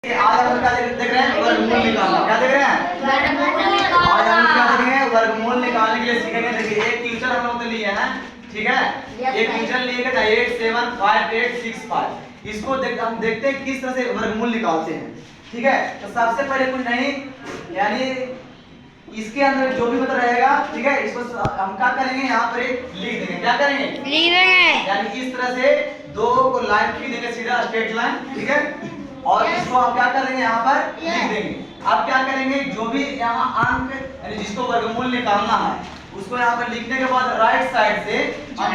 आज हम क्या देख रहे हैं? वर्गमूल निकालना। क्या देख रहे हैं? आज हम क्या देखेंगे? वर्गमूल निकालने के लिए सीखेंगे। देखिए एक क्वेश्चन हम लोग तो लिए हैं, ठीक है? एक क्वेश्चन लिए थे 87586 इसको हम देखते हैं किस तरह से वर्गमूल निकालते हैं, ठीक है? तो सबसे पहले कुछ नहीं, यानी इसके अंदर जो भी मतलब रहेगा, ठीक है, इसको हम क्या करेंगे? यहाँ पर एक लिख देंगे। क्या करेंगे? लिख देंगे। यानी इस तरह से दो को लाइन खींच देंगे, सीधा स्ट्रेट लाइन, ठीक है? और इसको हम क्या करेंगे? यहाँ पर लिख देंगे। अब क्या करेंगे? जो भी यहाँ अंक यानी जिसको वर्गमूल निकालना है उसको यहाँ पर लिखने के बाद राइट साइड से हम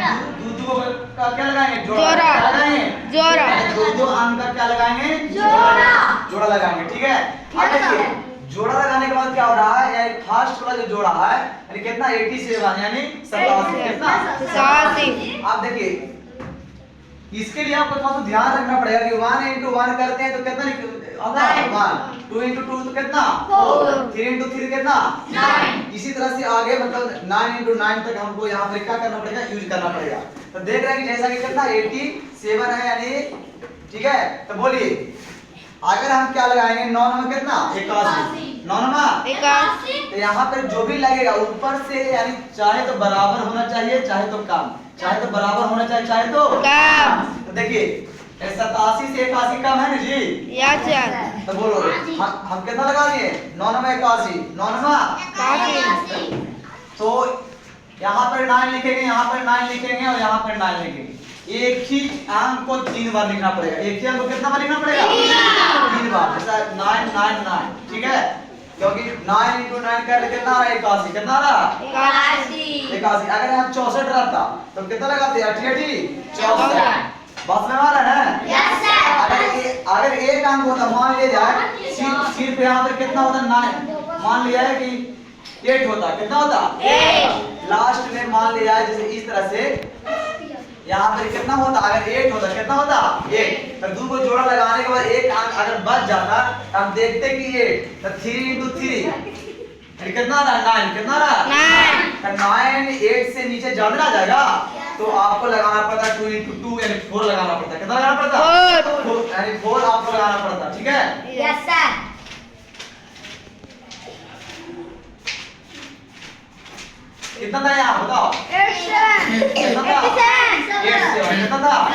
दो का क्या लगाएंगे? जोड़ा लगाएंगे। दो अंक का क्या लगाएंगे? जोड़ा लगाएंगे, ठीक है? अब देखिए जोड़ा लगाने के बाद क्या हो रहा है? यानी फर्स्ट वाला जो जोड़ा है यानी कितना? 87 यानी 87 कितना? 87। आप देखिए इसके लिए आपको थोड़ा सा ध्यान रखना पड़ेगा कि 1 into 1 करते हैं तो कितना आता है? 1 2 into 2 तो कितना? 4 3 into 3 कितना? 9। इसी तरह से आगे मतलब 9 into 9 तक हमको यहाँ पर क्या करना पड़ेगा? यूज करना पड़ेगा। तो देख रहे हैं कि जैसा कि कितना 87 है यानी, ठीक है? तो बोलिए अगर हम क्या लगाएंगे? 9 में कितना? 81 9 में 81। तो यहाँ पर जो भी लगेगा ऊपर से यानी चाहे तो बराबर होना चाहिए चाहे तो कम, चाहे तो बराबर होना चाहिए चाहे तो कम। तो देखिए 87 से 81 कम है ना जी? तो बोलो हम कितना लगा दिए? 9 में 81 9 में 81। तो यहाँ पर 9 लिखेंगे, यहाँ पर 9 लिखेंगे और यहाँ पर 9 लिखेंगे। एक ही अंक को 3 बार लिखना पड़ेगा। एक ही अंक को कितना बार लिखना पड़ेगा? 3 बार। जैसा 9 9 9, ठीक है? क्योंकि 9 into 9 कर लेते कितना? 81 कितना रहा? 81। अगर हम 64 रहता तो कितना लगाते? 88 64। बस में वाला है? Yes sir. अगर एक अंक होता मान लिया जाए सिर्फ यहाँ पर कितना होता? 9 मान लिया है कि 8 होता। कितना होता? 8। लास्ट में मान लिया जाए जैसे इस तरह से यहाँ पर कितना होता? अगर 8 होता कितना होता? 8। तो दो को जोड़ा लगाने के बाद एक अंक अगर बच जाता हम देखते कि 8 तो 3 into 3 कितना रहा? 9 कितना रहा? 9 8 से नीचे ज्यादा ना जाएगा तो आपको लगाना पड़ता 2 into 2 यानी 4 लगाना पड़ता। कितना लगाना पड़ता? 4 यानी 4 आपको लगाना पड़ता, ठीक है? Yes sir. कितना था यहाँ बताओ? 87 कितना था? 8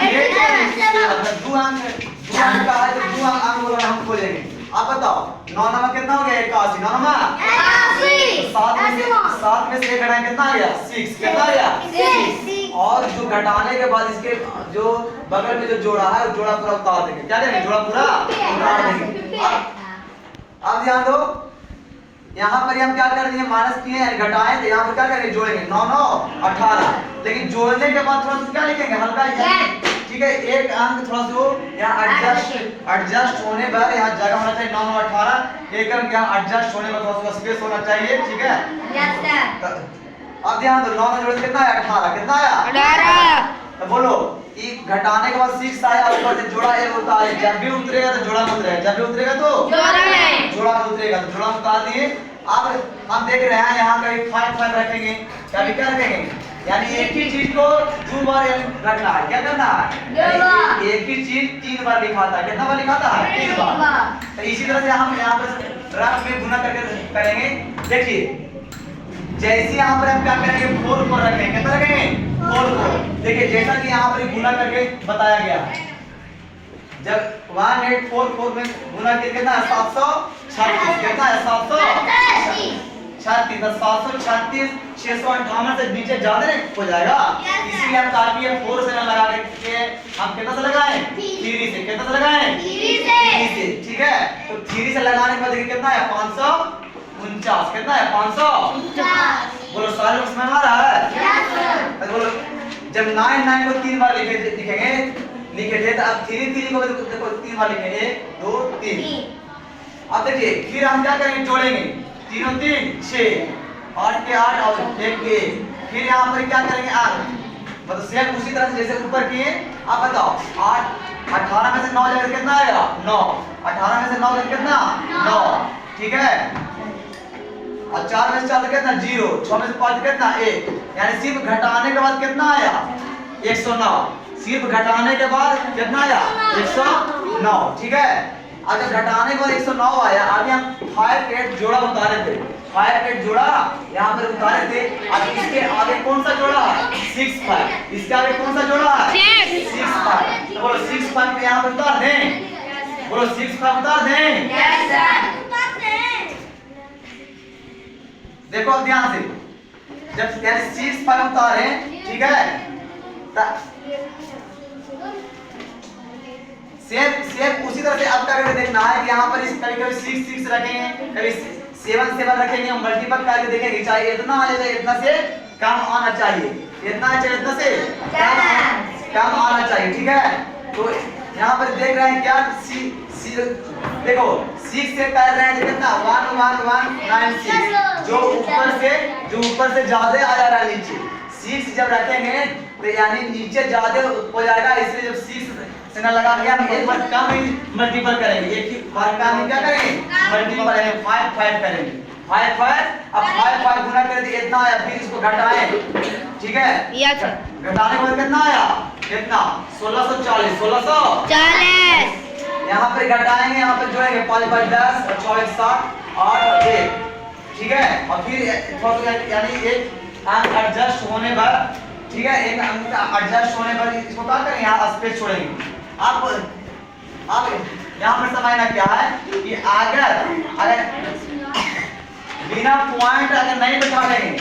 दो अंक का है तो दो अंक बोला हम खोलेंगे। आप बताओ 9 में कितना हो गया? 81 9 में 81। 7 में से 1 घटाएं कितना आ गया? 6 कितना आ गया? 6। और जो घटाने के बाद इसके जो बगल में जो जोड़ा है जोड़ा पूरा उतार देंगे। क्या करेंगे? जोड़ा पूरा उतार देंगे। अब ध्यान दो यहाँ पर हम क्या कर दिए? माइनस किए यानी घटाएं तो यहाँ पर क्या करेंगे? जोड़ेंगे 9 9 18। लेकिन जोड़ने के बाद थोड़ा सा क्या लिखेंगे? हल्का, ठीक है? एक अंक थोड़ा सा यहाँ एडजस्ट होने पर यहाँ जगह होना चाहिए 9 9 18। एक अंक यहाँ एडजस्ट होने पर थोड़ा सा स्पेस होना चाहिए, ठीक है? Yes sir. अब ध्यान दो 9 में जोड़ कितना आया? 18 कितना आया? 18। तो बोलो ये घटाने के बाद 6 आया ऊपर से जोड़ा 1 होता है। जब भी उतरेगा तो जोड़ा में उतरेगा, जब भी उतरेगा तो जोड़ा में उतरेगा तो जोड़ा में उतार दिए। अब हम देख रहे हैं यहाँ कहीं 5 रखेंगे। क्या भी क्या रखेंगे? यानी एक ही चीज को 2 बार रखना है। क्या करना है? एक ही चीज 3 बार लिखाता है। कितना बार लिखाता है? 3 बार। तो इसी तरह से हम यहाँ पर रफ में गुना करके करेंगे। देखिए जैसे यहाँ पर हम क्या करेंगे? 4 को रखेंगे। कितना रखेंगे? 4 को। देखिए जैसा कि यहाँ पर गुना करके बताया गया जब 1844 में गुना किया कितना? 736 कितना है? 736 736 658 से नीचे ज्यादा नहीं हो जाएगा, इसीलिए हम काफी 4 से ना लगा के हम कितना से लगाएं? 3 से। कितना से लगाएं? 3 से, ठीक है? तो 3 से लगाने के बाद देखिए कितना है? 549। कितना है? 549। बोलो सारे लोग समझ में आ रहा है? तो बोलो जब 9 9 को 3 बार लिखेंगे लिखे थे तो अब 3 3 को देखो 3 बार लिखेंगे 1 2 3। अब देखिए फिर हम क्या करेंगे? जोड़ेंगे 3 और 3 6 8 के 8 और 1 के 1। फिर यहाँ पर क्या करेंगे? 8 मतलब सेम उसी तरह से जैसे ऊपर किए। आप बताओ 8 18 में से 9 जाकर कितना आएगा? 9। 18 में से 9 जाकर कितना? 9, ठीक है? और 4 में से 4 कितना? 0। 6 में से 5 कितना? 1। यानी सिर्फ घटाने के बाद कितना आया? 109। सिर्फ घटाने के बाद कितना आया? 109, ठीक है? अब जब घटाने के बाद 109 आया, आगे हम 5 8 जोड़ा उतारे थे, 5 8 जोड़ा यहाँ पर उतारे थे। अब इसके आगे कौन सा जोड़ा है? 6 5। इसके आगे कौन सा जोड़ा है? 6 5। तो बोलो 6 5 पे यहाँ पर उतार दें, बोलो 6 5 उतार दें। Yes sir. देखो अब ध्यान से, जब यानी 6 5 उतारे, ठीक है, सेम उसी तरह से अब क्या करके देखना है कि यहाँ पर इस कभी कभी 6 6 रखेंगे, कभी 7 7 रखेंगे, हम मल्टीपल करके देखेंगे, चाहे इतना आ जाए, इतना से कम आना चाहिए, इतना चाहिए, इतना से कम आना चाहिए, ठीक है। तो यहाँ पर देख रहे हैं क्या, देखो 6 से कर रहे हैं कितना 1 1 1 9 6, जो ऊपर से ज्यादा आ जा रहा है नीचे। 6 जब रखेंगे तो यानी नीचे ज्यादा हो जाएगा, इसलिए जब 6 से ना लगा के हम एक बार कम ही मल्टीपल करेंगे, एक ही बार कम ही क्या करेंगे, मल्टीपल करेंगे, 5 5 करेंगे, 5 5। अब 5 5 गुना कर दिए, इतना आया, फिर इसको घटाएं, ठीक है, घटाने के बाद कितना आया, कितना 1640 1640। यहाँ पर घटाएंगे, यहाँ पर जोड़ेंगे 5 5 10 और 4 1 7 8 और 1, ठीक है। और फिर यानी एक अंक एडजस्ट होने पर, ठीक है, एक अंक एडजस्ट होने पर इसको क्या करेंगे, यहाँ स्पेस छोड़ेंगे। आप यहाँ पर समझना क्या है कि अगर बिना पॉइंट अगर नहीं बैठा लेंगे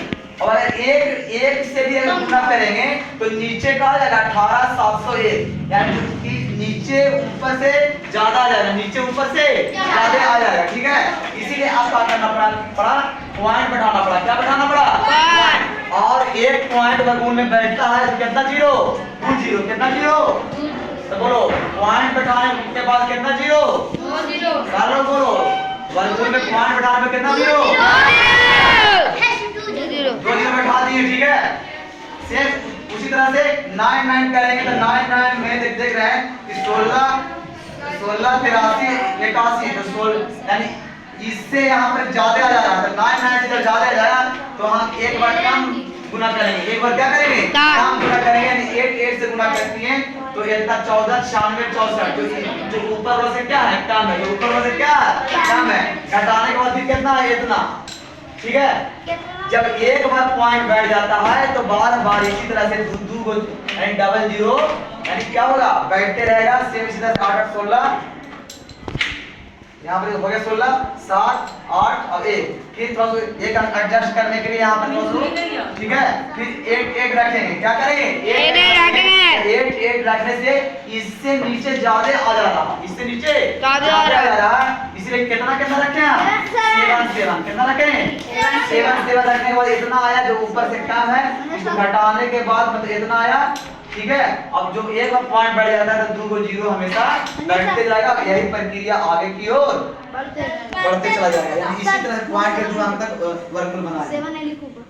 और एक से भी अगर गुना करेंगे तो नीचे का आ जाएगा 18701, यानी कि नीचे ऊपर से ज्यादा आ जाएगा, नीचे ऊपर से ज्यादा आ जाएगा, ठीक है। इसीलिए आपको क्या करना पड़ा, पॉइंट बैठाना पड़ा, क्या बैठाना पड़ा, पॉइंट। और एक पॉइंट वर्गमूल में बैठता है तो कितना जीरो, 2 जीरो, कितना जीरो, तो बोलो पॉइंट बैठाने के बाद कितना जीरो, 2 जीरो, सालों बोलो वर्गमूल में पॉइंट बैठाने में कितना जीरो, 2 जीरो बैठा दिए, ठीक है। सेम उसी तरह से 9 9 करेंगे तो 9 9 में देख रहे हैं कि 16 16 83 81, तो 16 यानी इससे यहाँ पर ज्यादा आ जा रहा है, तो 9 9 से जब ज्यादा आ जाएगा तो हम एक बार कम गुना करेंगे, एक बार क्या करेंगे, कम गुना करेंगे, यानी 8 8 से गुना करती है तो इतना 14 96 64, जो ऊपर वाले से क्या है, कम है, जो ऊपर वाले से क्या है, कम है। घटाने के बाद फिर कितना है, इतना, ठीक है। जब एक बार पॉइंट बैठ जाता है तो बार बार इसी तरह से दो को यानी डबल जीरो यानी क्या होगा, बैठते रहेगा, सेम सीधा 8 8 16, यहाँ पर हो गया 16 7 8 और 1, फिर थोड़ा सा एक अंक एडजस्ट करने के लिए यहाँ पर थोड़ा सा, ठीक है, फिर 1 1 रखेंगे, क्या करेंगे, 1 1 रखने से इससे नीचे ज्यादा आ जा रहा, इससे नीचे ज्यादा आ रहा, इसलिए कितना कितना रखें हम, 7 7, कितना रखें, 7 7 रखने के बाद इतना आया जो ऊपर से कम है, इसको घटाने के बाद मतलब इतना आया, ठीक है। अब जो एक बार पॉइंट बढ़ जाता है तो 2 को जीरो हमेशा बैठते जाएगा, यही प्रक्रिया आगे की ओर बढ़ते चला जाएगा, यानी इसी तरह पॉइंट के 2 अंक तक वर्गमूल बनाएंगे।